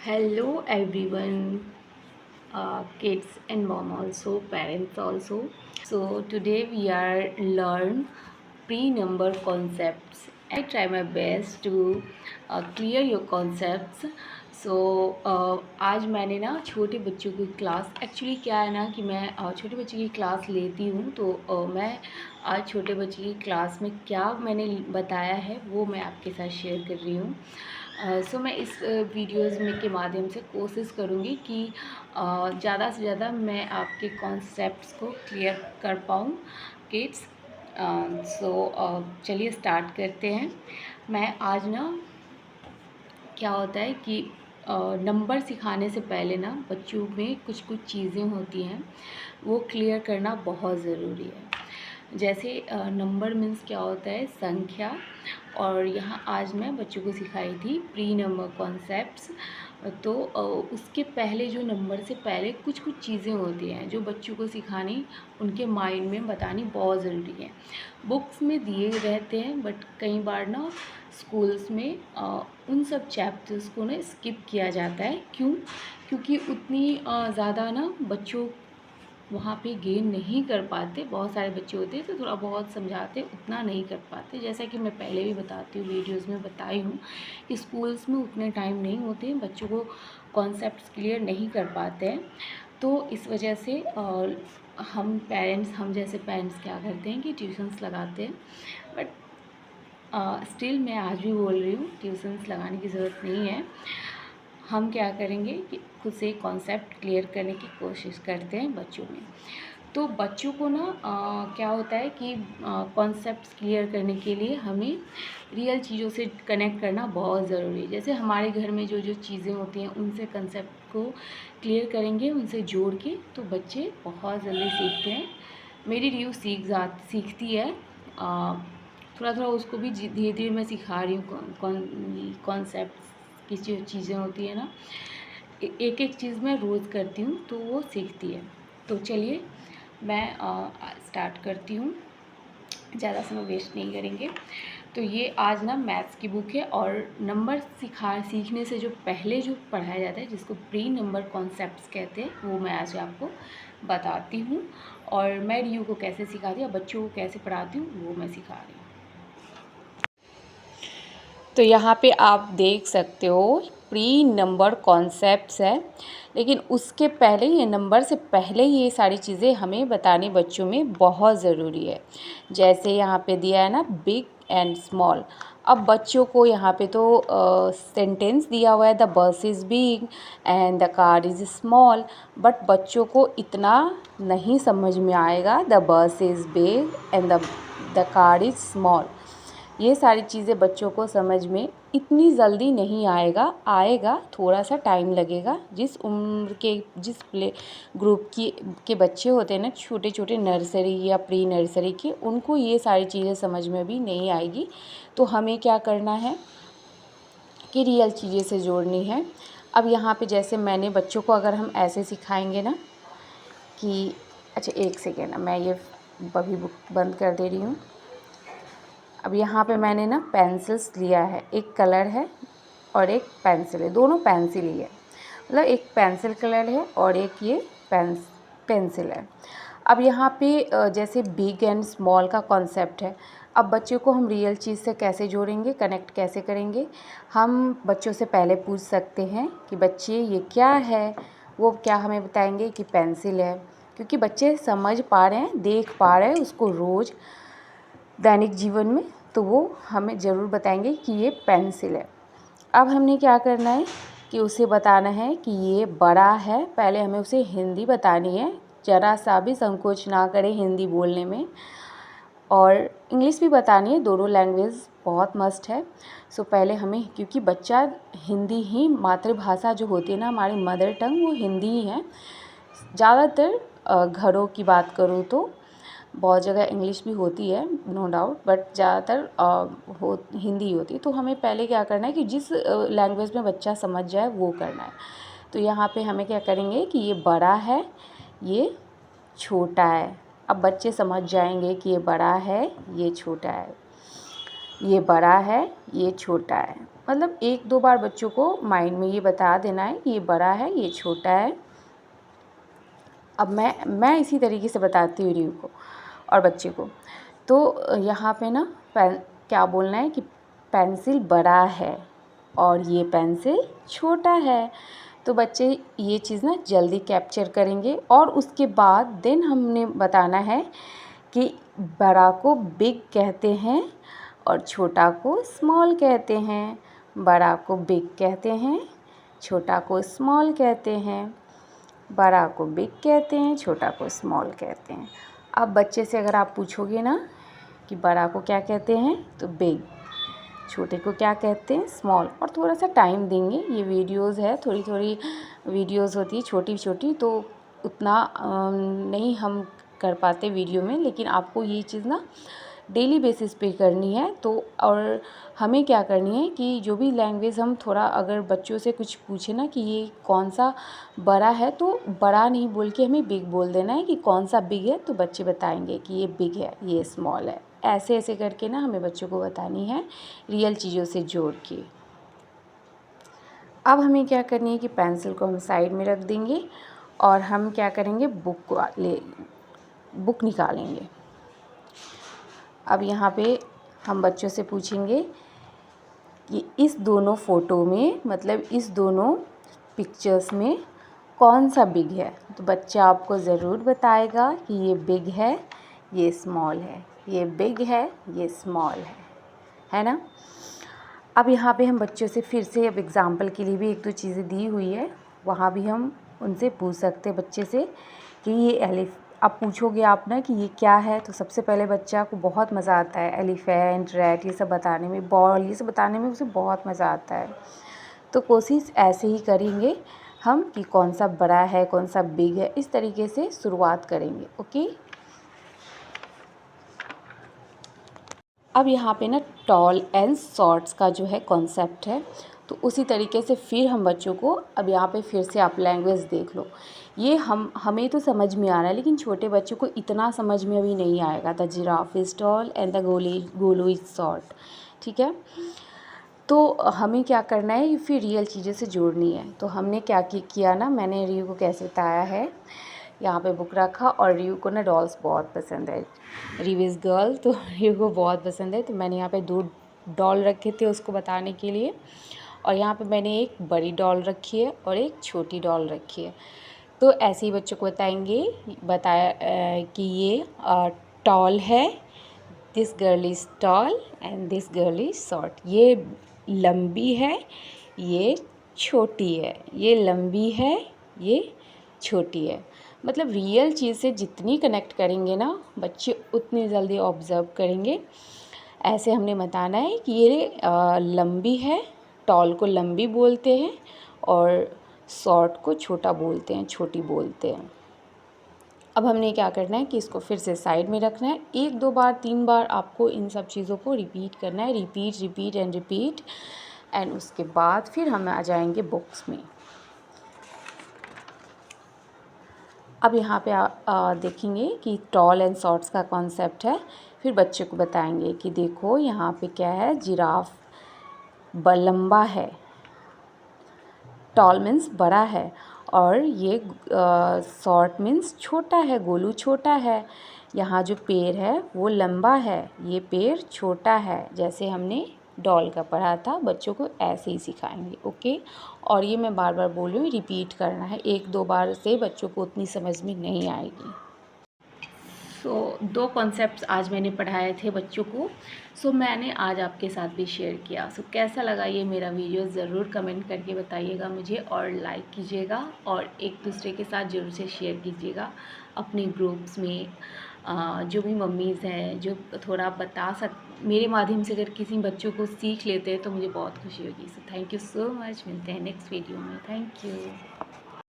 Hello everyone, kids and mom also, parents also. So today we are learn pre-number concepts. I try my best to clear your concepts. सो आज मैंने ना छोटे बच्चों की class actually क्या है ना कि मैं छोटे बच्चे की क्लास लेती हूँ तो मैं आज छोटे बच्चे की क्लास में क्या मैंने बताया है वो मैं आपके साथ शेयर कर रही हूँ। सो मैं इस वीडियोज़ में के माध्यम से कोशिश करूँगी कि ज़्यादा से ज़्यादा मैं आपके कॉन्सेप्ट्स को क्लियर कर पाऊँ किड्स। सो चलिए स्टार्ट करते हैं। मैं आज ना क्या होता है कि नंबर सिखाने से पहले ना बच्चों में कुछ कुछ चीज़ें होती हैं वो क्लियर करना बहुत ज़रूरी है। जैसे नंबर मीन्स क्या होता है, संख्या। और यहाँ आज मैं बच्चों को सिखाई थी प्री नंबर कॉन्सेप्ट्स। तो उसके पहले जो नंबर से पहले कुछ कुछ चीज़ें होती हैं जो बच्चों को सिखानी, उनके माइंड में बतानी बहुत ज़रूरी है। बुक्स में दिए रहते हैं बट कई बार ना स्कूल्स में उन सब चैप्टर्स को ना स्किप किया जाता है। क्यों? क्योंकि उतनी ज़्यादा ना बच्चों वहाँ पे गेन नहीं कर पाते। बहुत सारे बच्चे होते हैं तो थोड़ा बहुत समझाते, उतना नहीं कर पाते। जैसा कि मैं पहले भी बताती हूँ, वीडियोज़ में बताई हूँ कि स्कूल्स में उतने टाइम नहीं होते हैं, बच्चों को कॉन्सेप्ट्स क्लियर नहीं कर पाते हैं। तो इस वजह से हम जैसे पेरेंट्स क्या करते हैं कि ट्यूशन्स लगाते हैं। बट स्टिल मैं आज भी बोल रही हूँ, ट्यूशन्स लगाने की ज़रूरत नहीं है। हम क्या करेंगे कि खुद से कॉन्सेप्ट क्लियर करने की कोशिश करते हैं बच्चों में। तो बच्चों को ना क्या होता है कि कॉन्सेप्ट्स क्लियर करने के लिए हमें रियल चीज़ों से कनेक्ट करना बहुत ज़रूरी है। जैसे हमारे घर में जो जो चीज़ें होती हैं उनसे कंसेप्ट को क्लियर करेंगे, उनसे जोड़ के, तो बच्चे बहुत जल्दी सीखते हैं। मेरी रीयू सीखती है। थोड़ा थोड़ा उसको भी धीरे धीरे मैं सिखा रही हूँ कॉन्सेप्ट की जो चीज़ें होती है ना, एक एक चीज़ मैं रोज़ करती हूँ तो वो सीखती है। तो चलिए मैं स्टार्ट करती हूँ, ज़्यादा समय वेस्ट नहीं करेंगे। तो ये आज ना मैथ्स की बुक है और नंबर सीखने से जो पहले जो पढ़ाया जाता है जिसको प्री नंबर कॉन्सेप्ट्स कहते हैं वो मैं आज आपको बताती हूँ। और मैं रियू को कैसे सिखाती हूँ, बच्चों को कैसे पढ़ाती हूँ वो मैं सिखा रही हूँ। तो यहाँ पे आप देख सकते हो प्री नंबर कॉन्सेप्ट्स है, लेकिन उसके पहले ये नंबर से पहले ये सारी चीज़ें हमें बतानी बच्चों में बहुत ज़रूरी है। जैसे यहाँ पे दिया है ना बिग एंड स्मॉल। अब बच्चों को यहाँ पे तो सेंटेंस दिया हुआ है the bus is big and the car is small, but बच्चों को इतना नहीं समझ में आएगा the bus is big and the car is small. ये सारी चीज़ें बच्चों को समझ में इतनी जल्दी नहीं आएगा, थोड़ा सा टाइम लगेगा। जिस उम्र के जिस प्ले ग्रुप के बच्चे होते हैं ना, छोटे छोटे नर्सरी या प्री नर्सरी के, उनको ये सारी चीज़ें समझ में भी नहीं आएगी। तो हमें क्या करना है कि रियल चीज़ें से जोड़नी है। अब यहाँ पे जैसे मैंने बच्चों को अगर हम ऐसे सिखाएंगे ना कि अच्छा एक सेकेंड, मैं ये अभी बुक बंद कर दे रही हूँ। अब यहाँ पे मैंने ना पेंसिल्स लिया है, एक कलर है और एक पेंसिल है, दोनों पेंसिल ही है। मतलब एक पेंसिल कलर है और एक ये पेंसिल है। अब यहाँ पे जैसे बिग एंड स्मॉल का कॉन्सेप्ट है। अब बच्चों को हम रियल चीज़ से कैसे जोड़ेंगे, कनेक्ट कैसे करेंगे? हम बच्चों से पहले पूछ सकते हैं कि बच्चे ये क्या है, वो क्या हमें बताएंगे कि पेंसिल है, क्योंकि बच्चे समझ पा रहे हैं, देख पा रहे हैं उसको रोज़ दैनिक जीवन में, तो वो हमें ज़रूर बताएंगे कि ये पेंसिल है। अब हमने क्या करना है कि उसे बताना है कि ये बड़ा है। पहले हमें उसे हिंदी बतानी है, ज़रा सा भी संकोच ना करें हिंदी बोलने में, और इंग्लिश भी बतानी है, दोनों लैंग्वेज बहुत मस्ट है। सो पहले हमें, क्योंकि बच्चा हिंदी ही मातृभाषा जो होती है ना, हमारी मदर टंग, वो हिंदी ही है। ज़्यादातर घरों की बात करूँ तो बहुत जगह इंग्लिश भी होती है, नो डाउट, बट ज़्यादातर हिंदी होती है। तो हमें पहले क्या करना है कि जिस लैंग्वेज में बच्चा समझ जाए वो करना है। तो यहाँ पे हमें क्या करेंगे कि ये बड़ा है, ये छोटा है। अब बच्चे समझ जाएंगे कि ये बड़ा है, ये छोटा है, ये बड़ा है, ये छोटा है। मतलब 1-2 बार बच्चों को माइंड में ये बता देना है कि ये बड़ा है, ये छोटा है। अब मैं इसी तरीके से बताती हूँ रियू को और बच्चे को। तो यहाँ पे ना क्या बोलना है कि पेंसिल बड़ा है और ये पेंसिल छोटा है। तो बच्चे ये चीज़ ना जल्दी कैप्चर करेंगे। और उसके बाद देन हमने बताना है कि बड़ा को बिग कहते हैं और छोटा को स्मॉल कहते हैं। बड़ा को बिग कहते हैं, छोटा को स्मॉल कहते हैं। बड़ा को बिग कहते हैं, छोटा को स्मॉल कहते हैं। अब बच्चे से अगर आप पूछोगे ना कि बड़ा को क्या कहते हैं तो बिग, छोटे को क्या कहते हैं स्मॉल। और थोड़ा सा टाइम देंगे, ये वीडियोस है, थोड़ी थोड़ी वीडियोस होती है छोटी छोटी, तो उतना नहीं हम कर पाते वीडियो में, लेकिन आपको ये चीज़ ना डेली बेसिस पे करनी है। तो और हमें क्या करनी है कि जो भी लैंग्वेज हम थोड़ा अगर बच्चों से कुछ पूछे ना कि ये कौन सा बड़ा है, तो बड़ा नहीं बोल के हमें बिग बोल देना है कि कौन सा बिग है। तो बच्चे बताएंगे कि ये बिग है, ये स्मॉल है। ऐसे ऐसे करके ना हमें बच्चों को बतानी है रियल चीज़ों से जोड़ के। अब हमें क्या करनी है कि पेंसिल को हम साइड में रख देंगे और हम क्या करेंगे बुक निकालेंगे। अब यहाँ पे हम बच्चों से पूछेंगे कि इस दोनों फ़ोटो में, मतलब इस दोनों पिक्चर्स में कौन सा बिग है। तो बच्चा आपको ज़रूर बताएगा कि ये बिग है, ये स्मॉल है, ये बिग है, ये स्मॉल है ना। अब यहाँ पे हम बच्चों से फिर से अब एग्ज़ाम्पल के लिए भी 1-2 चीज़ें दी हुई है, वहाँ भी हम उनसे पूछ सकते हैं बच्चे से कि ये अब पूछोगे आप ना कि ये क्या है, तो सबसे पहले बच्चा को बहुत मज़ा आता है एलिफेंट, रैट, ये सब बताने में, बॉल, ये सब बताने में उसे बहुत मज़ा आता है। तो कोशिश ऐसे ही करेंगे हम कि कौन सा बड़ा है, कौन सा बिग है, इस तरीके से शुरुआत करेंगे। ओके। अब यहाँ पे ना टॉल एंड शॉर्ट्स का जो है कॉन्सेप्ट है, तो उसी तरीके से फिर हम बच्चों को, अब यहाँ पे फिर से आप लैंग्वेज देख लो। ये हमें तो समझ में आ रहा है, लेकिन छोटे बच्चों को इतना समझ में अभी नहीं आएगा। The giraffe is tall and the Golu is short. ठीक है। तो हमें क्या करना है, फिर रियल चीज़ों से जोड़नी है। तो हमने क्या किया ना, मैंने रियू को कैसे बताया है, यहाँ पे बुक रखा। और रियू को ना डॉल्स बहुत पसंद है, रियू इज़ गर्ल, तो रियू को बहुत पसंद है। तो मैंने यहाँ पे 2 डॉल रखे थे उसको बताने के लिए। और यहाँ पे मैंने एक बड़ी डॉल रखी है और एक छोटी डॉल रखी है। तो ऐसे ही बच्चों को बताया कि ये टॉल है, this girl is tall and this girl is short. ये लंबी है, ये छोटी है, ये लंबी है, ये छोटी है। मतलब रियल चीज़ से जितनी कनेक्ट करेंगे ना बच्चे, उतनी जल्दी ऑब्ज़र्व करेंगे। ऐसे हमने बताना है कि ये लंबी है, टॉल को लंबी बोलते हैं और शॉर्ट को छोटा बोलते हैं, छोटी बोलते हैं। अब हमने क्या करना है कि इसको फिर से साइड में रखना है। 1-2 बार 3 बार आपको इन सब चीज़ों को रिपीट करना है, रिपीट एंड रिपीट। एंड उसके बाद फिर हम आ जाएंगे बुक्स में। अब यहाँ पे देखेंगे कि टॉल एंड शॉर्ट्स का कॉन्सेप्ट है। फिर बच्चे को बताएंगे कि देखो यहाँ पे क्या है, जिराफ लंबा है, टॉल मीन्स बड़ा है, और ये शॉर्ट मीन्स छोटा है, गोलू छोटा है। यहाँ जो पेड़ है वो लंबा है, ये पेड़ छोटा है। जैसे हमने डॉल का पढ़ा था, बच्चों को ऐसे ही सिखाएंगे। ओके। और ये मैं बार बार बोल रही हूँ, रिपीट करना है, 1-2 बार से बच्चों को उतनी समझ में नहीं आएगी। सो 2 कॉन्सेप्ट्स आज मैंने पढ़ाए थे बच्चों को। सो मैंने आज आपके साथ भी शेयर किया। सो कैसा लगा ये मेरा वीडियो, ज़रूर कमेंट करके बताइएगा मुझे, और लाइक कीजिएगा और एक दूसरे के साथ ज़रूर से शेयर कीजिएगा अपने ग्रुप्स में। जो भी मम्मीज़ हैं जो थोड़ा मेरे माध्यम से अगर किसी बच्चों को सीख लेते हैं तो मुझे बहुत खुशी होगी। So thank you so much, मिलते हैं नेक्स्ट वीडियो में। Thank you.